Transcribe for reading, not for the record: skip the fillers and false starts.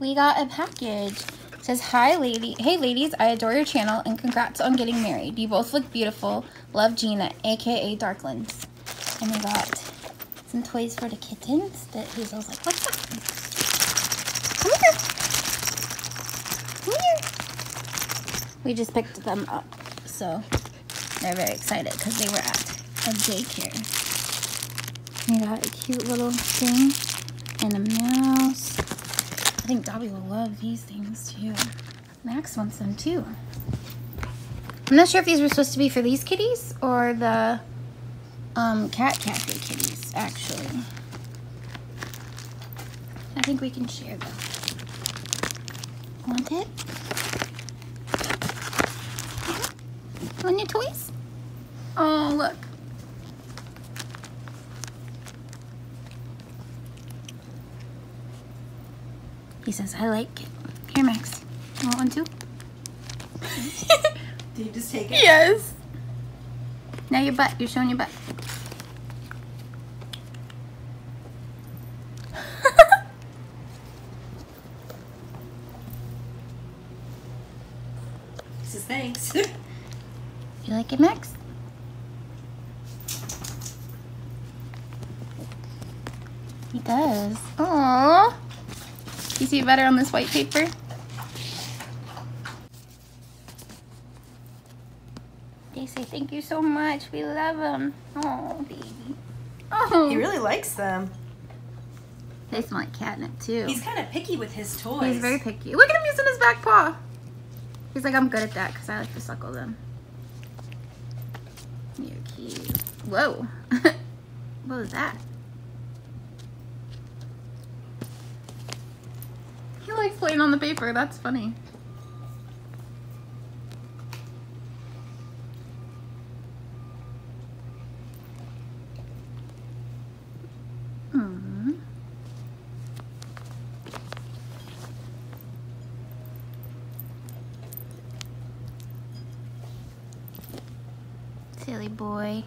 We got a package. It says, "Hi, lady. Hey, ladies. I adore your channel and congrats on getting married. You both look beautiful. Love, Gina, aka Darklands." And we got some toys for the kittens that Hazel's like, "What's that? Come here. Come here." We just picked them up, so they're very excited because they were at a daycare. We got a cute little thing and a mouse. I think Dobby will love these things too. Max wants them too. I'm not sure if these were supposed to be for these kitties or the Cat Cafe kitties, actually. I think we can share them. Want it? Want your toys? Oh, look. He says, "I like it." Here, Max. You want one too? Did you just take it? Yes. Now your butt. You're showing your butt. He says thanks. You like it, Max? He does. Aww. You see it better on this white paper? They say thank you so much. We love him. Oh, baby. Oh. He really likes them. They smell like catnip too. He's kind of picky with his toys. He's very picky. Look at him using his back paw. He's like, "I'm good at that because I like to suckle them." You're cute. Whoa. What was that? He likes playing on the paper. That's funny. Silly boy.